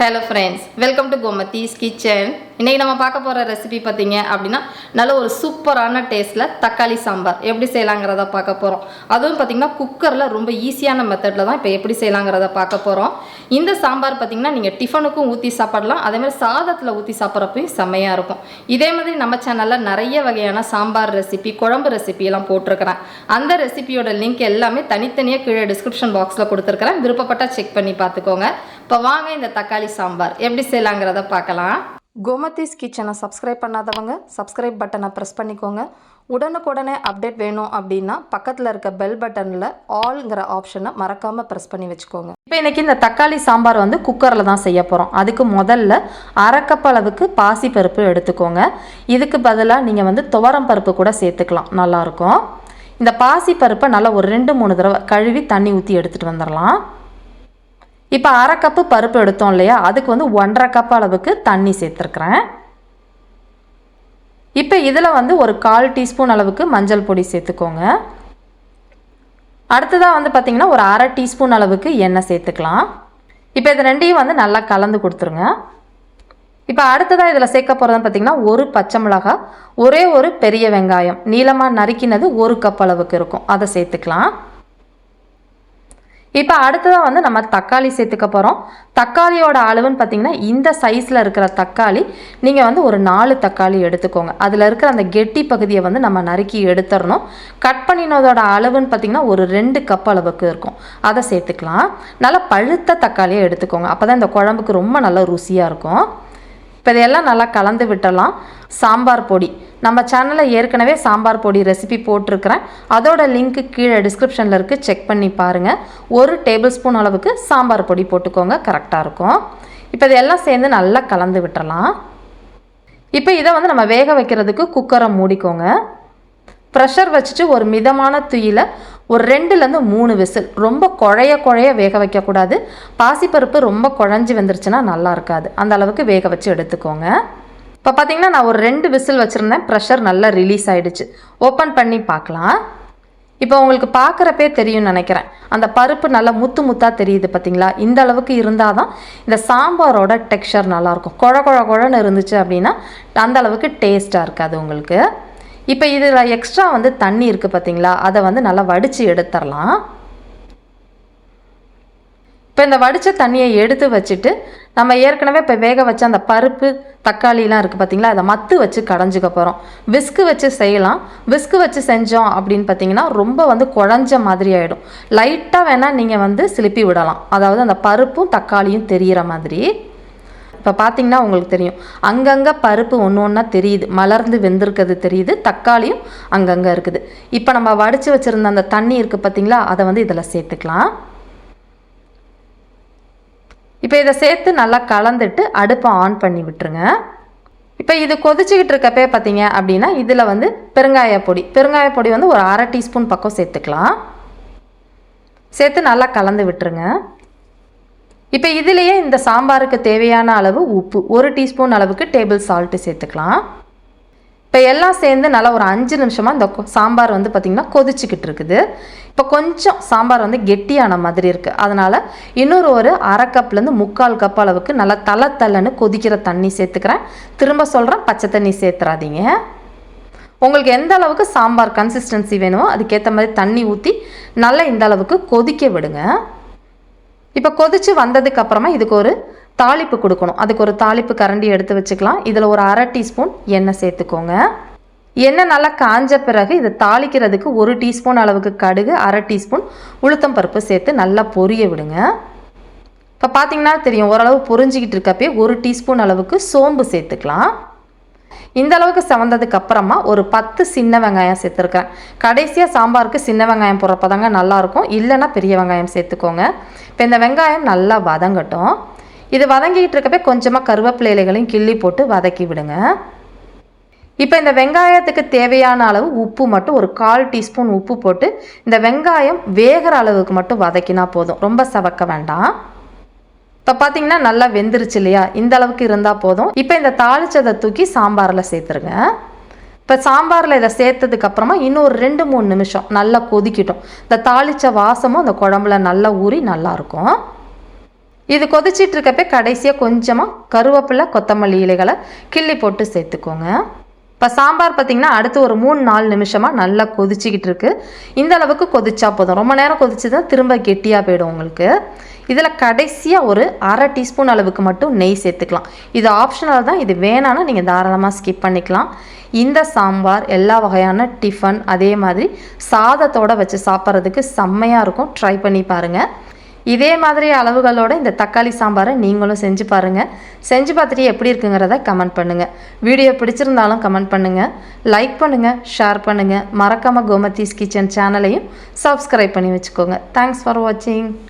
Hello friends, welcome to Gomathi's kitchen. இன்னைக்கு நம்ம பார்க்க போற ரெசிபி பாத்தீங்க அப்படினா நல்ல ஒரு சூப்பரான டேஸ்ட்ல தக்காளி சாம்பார் எப்படி செய்யலாம்ங்கறத பார்க்க போறோம். அதுவும் பாத்தீங்கன்னா குக்கர்ல ரொம்ப ஈஸியான மெத்தட்ல தான் இப்போ எப்படி செய்யலாம்ங்கறத பார்க்க போறோம். இந்த சாம்பார் பாத்தீங்கன்னா நீங்க டிஃபனுக்கும் ஊத்தி சாப்பிடலாம். அதே மாதிரி சாதத்துல ஊத்தி சாப்பிடறப்பயும் செமையா இருக்கும். இதே மாதிரி நம்ம சேனல்ல நிறைய வகையான சாம்பார் ரெசிபி, குழம்பு ரெசிபி எல்லாம் போட்டுருக்கேன். அந்த ரெசிபியோட லிங்க் எல்லாமே தனித்தனியா கீழே டிஸ்கிரிப்ஷன் பாக்ஸ்ல கொடுத்திருக்கேன். விருப்பப்பட்டா செக் பண்ணி பார்த்துக்கோங்க. இப்போ வாங்க இந்த தக்காளி சாம்பார் எப்படி செய்யலாம்ங்கறத பார்க்கலாம். கோமதிஸ் கிச்சனை சப்ஸ்கிரைப் பண்ணாதவங்க சப்ஸ்கிரைப் பட்டனை ப்ரெஸ் பண்ணிக்கோங்க. உடனுக்குடனே அப்டேட் வேணும் அப்படின்னா பக்கத்தில் இருக்க பெல் பட்டனில் ஆல்ங்கிற ஆப்ஷனை மறக்காமல் ப்ரெஸ் பண்ணி வச்சுக்கோங்க. இப்போ இன்றைக்கி இந்த தக்காளி சாம்பார் வந்து குக்கரில் தான் செய்ய போகிறோம். அதுக்கு முதல்ல அரைக்கப் அளவுக்கு பாசிப்பருப்பு எடுத்துக்கோங்க. இதுக்கு பதிலாக நீங்கள் வந்து துவரம் பருப்பு கூட சேர்த்துக்கலாம், நல்லாயிருக்கும். இந்த பாசிப்பருப்பை நல்லா ஒரு 2-3 தடவை கழுவி தண்ணி ஊற்றி எடுத்துகிட்டு வந்துடலாம். இப்போ அரை கப்பு பருப்பு எடுத்தோம் இல்லையா, அதுக்கு வந்து 1.5 கப் அளவுக்கு தண்ணி சேர்த்துருக்குறேன். இப்போ இதில் வந்து ஒரு 1/4 டீஸ்பூன் அளவுக்கு மஞ்சள் பொடி சேர்த்துக்கோங்க. அடுத்ததாக வந்து பார்த்திங்கன்னா ஒரு 1/2 டீஸ்பூன் அளவுக்கு எண்ணெய் சேர்த்துக்கலாம். இப்போ இது ரெண்டையும் வந்து நல்லா கலந்து கொடுத்துருங்க. இப்போ அடுத்ததாக இதில் சேர்க்க போகிறதுன்னு பார்த்திங்கன்னா ஒரு பச்சை மிளகாய், ஒரே ஒரு பெரிய வெங்காயம் நீளமாக நறுக்கினது 1 கப் அளவுக்கு இருக்கும், அதை சேர்த்துக்கலாம். இப்போ அடுத்ததாக வந்து நம்ம தக்காளி சேர்த்துக்க போகிறோம். தக்காளியோட அளவுன்னு பார்த்திங்கன்னா இந்த சைஸில் இருக்கிற தக்காளி நீங்கள் வந்து ஒரு 4 தக்காளி எடுத்துக்கோங்க. அதில் இருக்கிற அந்த கெட்டி பகுதியை வந்து நம்ம நறுக்கி எடுத்துடணும். கட் பண்ணினதோட அளவுன்னு பார்த்திங்கன்னா ஒரு 2 கப் அளவுக்கு இருக்கும், அதை சேர்த்துக்கலாம். நல்லா பழுத்த தக்காளியை எடுத்துக்கோங்க, அப்போ தான் இந்த குழம்புக்கு ரொம்ப நல்லா ருசியாக இருக்கும். இப்போ இதையெல்லாம் நல்லா கலந்து விட்டலாம். சாம்பார் பொடி நம்ம சேனலில் ஏற்கனவே சாம்பார் பொடி ரெசிபி போட்டிருக்கிறேன், அதோட லிங்க்கு கீழே டிஸ்கிரிப்ஷனில் இருக்குது, செக் பண்ணி பாருங்கள். 1 டேபிள் ஸ்பூன் அளவுக்கு சாம்பார் பொடி போட்டுக்கோங்க, கரெக்டாக இருக்கும். இப்போ இதெல்லாம் சேர்ந்து நல்லா கலந்து விட்டுறலாம். இப்போ இதை வந்து நம்ம வேக வைக்கிறதுக்கு குக்கரை மூடிக்கோங்க. ப்ரெஷர் வச்சுட்டு ஒரு மிதமான தீயில ஒரு 2-3 விசில், ரொம்ப குழைய வேக வைக்கக்கூடாது. பாசிப்பருப்பு ரொம்ப குழஞ்சி வந்துருச்சுன்னா நல்லா இருக்காது, அந்த அளவுக்கு வேக வச்சு எடுத்துக்கோங்க. இப்போ பார்த்தீங்கன்னா நான் ஒரு 2 விசில் வச்சுருந்தேன், ப்ரெஷர் நல்லா ரிலீஸ் ஆகிடுச்சு. ஓப்பன் பண்ணி பார்க்கலாம். இப்போ உங்களுக்கு பார்க்குறப்பே தெரியும்னு நினைக்கிறேன், அந்த பருப்பு நல்லா முத்து முத்தாக தெரியுது பார்த்தீங்களா? இந்த அளவுக்கு இருந்தால் தான் இந்த சாம்பாரோட டெக்ஸ்சர் நல்லாயிருக்கும். குழன்னு இருந்துச்சு அப்படின்னா அந்த அளவுக்கு டேஸ்ட்டாக இருக்காது உங்களுக்கு. இப்போ இதில் எக்ஸ்ட்ரா வந்து தண்ணி இருக்குது பார்த்தீங்களா, அதை வந்து நல்லா வடித்து எடுத்துடலாம். இப்போ இந்த வடித்த தண்ணியை எடுத்து வச்சுட்டு நம்ம ஏற்கனவே இப்போ வேக வச்ச அந்த பருப்பு தக்காளிலாம் இருக்குது பார்த்தீங்களா, அதை மத்து வச்சு கடைஞ்சிக்க போகிறோம். விஸ்கு வச்சு செய்யலாம். விஸ்கு வச்சு செஞ்சோம் அப்படின்னு பார்த்தீங்கன்னா ரொம்ப வந்து குழஞ்ச மாதிரி ஆகிடும். லைட்டாக வேணால் நீங்கள் வந்து சிலுப்பி விடலாம், அதாவது அந்த பருப்பும் தக்காளியும் தெரிகிற மாதிரி. இப்போ பார்த்தீங்கன்னா உங்களுக்கு தெரியும், அங்கங்கே பருப்பு ஒன்றா தெரியுது, மலர்ந்து வெந்திருக்கிறது தெரியுது, தக்காளியும் அங்கங்கே இருக்குது. இப்போ நம்ம வடித்து வச்சுருந்த அந்த தண்ணி இருக்குது பார்த்தீங்களா, அதை வந்து இதில் சேர்த்துக்கலாம். இப்போ இதை சேர்த்து நல்லா கலந்துட்டு அடுப்பை ஆன் பண்ணி விட்டுருங்க. இப்போ இது கொதிச்சுக்கிட்டு இருக்கப்பே பார்த்தீங்க அப்படின்னா இதில் வந்து பெருங்காயப்பொடி வந்து ஒரு 1/2 டீஸ்பூன் பக்கம் சேர்த்துக்கலாம். சேர்த்து நல்லா கலந்து விட்டுருங்க. இப்போ இதிலேயே இந்த சாம்பாருக்கு தேவையான அளவு உப்பு, 1 டீஸ்பூன் அளவுக்கு டேபிள் சால்ட்டு சேர்த்துக்கலாம். இப்போ எல்லாம் சேர்ந்து நல்லா ஒரு 5 நிமிஷமாக இந்த சாம்பார் வந்து பார்த்திங்கன்னா கொதிச்சுக்கிட்டு இருக்குது. இப்போ கொஞ்சம் சாம்பார் வந்து கெட்டியான மாதிரி இருக்குது, அதனால் இன்னொரு ஒரு 1/2 கப்லேருந்து 3/4 கப் அளவுக்கு நல்லா தள்ளன்னு கொதிக்கிற தண்ணி சேர்த்துக்கிறேன். திரும்ப சொல்கிறேன், பச்சை தண்ணி சேர்த்துறாதீங்க. உங்களுக்கு எந்த அளவுக்கு சாம்பார் கன்சிஸ்டன்சி வேணுமோ அதுக்கேற்ற மாதிரி தண்ணி ஊற்றி நல்லா இந்த அளவுக்கு கொதிக்க விடுங்க. இப்போ கொதித்து வந்ததுக்கு அப்புறமா இதுக்கு ஒரு தாளிப்பு கொடுக்கணும். அதுக்கு ஒரு தாளிப்பு கரண்டி எடுத்து வச்சுக்கலாம். இதில் ஒரு 1/2 டீஸ்பூன் எண்ணெய் சேர்த்துக்கோங்க. எண்ணெய் நல்லா காஞ்ச பிறகு இதை தாளிக்கிறதுக்கு 1 டீஸ்பூன் அளவுக்கு கடுகு, 1/2 டீஸ்பூன் உளுத்தம் பருப்பு சேர்த்து நல்லா பொரிய விடுங்க. இப்போ பார்த்தீங்கன்னா தெரியும், ஓரளவு பொரிஞ்சிக்கிட்டு இருக்கப்பே 1 டீஸ்பூன் அளவுக்கு சோம்பு சேர்த்துக்கலாம். இந்த அளவுக்கு செவந்ததுக்கு அப்புறமா ஒரு 10 சின்ன வெங்காயம் சேர்த்துருக்கேன். கடைசியாக சாம்பாருக்கு சின்ன வெங்காயம் போடுறப்ப தாங்க நல்லாயிருக்கும், இல்லைன்னா பெரிய வெங்காயம் சேர்த்துக்கோங்க. இப்போ இந்த வெங்காயம் நல்லா வதங்கட்டும். இது வதங்கிட்டு இருக்கப்பே கொஞ்சமாக கருவேப்பிலை இலைகளையும் கிள்ளி போட்டு வதக்கி விடுங்க. இப்போ இந்த வெங்காயத்துக்கு தேவையான அளவு உப்பு மட்டும் ஒரு 1/4 டீஸ்பூன் உப்பு போட்டு இந்த வெங்காயம் வேகிற அளவுக்கு மட்டும் வதக்கினா போதும், ரொம்ப சவக்க வேண்டாம். இப்போ பார்த்தீங்கன்னா நல்லா வெந்துருச்சு இல்லையா, இந்த அளவுக்கு இருந்தால் போதும். இப்போ இந்த தாளிச்சதை தூக்கி சாம்பாரில் சேர்த்துருங்க. இப்போ சாம்பாரில் இதை சேர்த்ததுக்கப்புறமா இன்னும் ஒரு 2-3 நிமிஷம் நல்லா கொதிக்கட்டும். இந்த தாளித்த வாசமும் அந்த குழம்புல நல்லா ஊறி நல்லாயிருக்கும். இது கொதிச்சிட்டு இருக்கப்பே கடைசியாக கொஞ்சமாக கருவேப்பிலை கொத்தமல்லி இலைகளை கிள்ளி போட்டு சேர்த்துக்கோங்க. இப்போ சாம்பார் பார்த்திங்கன்னா அடுத்து ஒரு 3-4 நிமிஷமாக நல்லா கொதிச்சிக்கிட்டு இருக்குது. இந்த அளவுக்கு கொதிச்சா போதும். ரொம்ப நேரம் கொதிச்சதுன்னா திரும்ப கெட்டியாக போயிடும் உங்களுக்கு. இதில் கடைசியாக ஒரு 1/2 டீஸ்பூன் அளவுக்கு மட்டும் நெய் சேர்த்துக்கலாம். இது ஆப்ஷனல் தான். இது வேணான்னா நீங்கள் தாராளமாக ஸ்கிப் பண்ணிக்கலாம். இந்த சாம்பார் எல்லா வகையான டிஃபன் அதே மாதிரி சாதத்தோடு வச்சு சாப்பிட்றதுக்கு செம்மையாக இருக்கும். ட்ரை பண்ணி பாருங்கள். இதே மாதிரி அளவுகளோடு இந்த தக்காளி சாம்பாரை நீங்களும் செஞ்சு பாருங்கள். செஞ்சு பார்த்துட்டு எப்படி இருக்குங்கிறத கமெண்ட் பண்ணுங்கள். வீடியோ பிடிச்சிருந்தாலும் கமெண்ட் பண்ணுங்கள். லைக் பண்ணுங்கள், ஷேர் பண்ணுங்கள். மறக்காமல் கோமதிஸ் கிச்சன் சேனலையும் சப்ஸ்கிரைப் பண்ணி வச்சுக்கோங்க. தேங்க்ஸ் ஃபார் வாட்சிங்.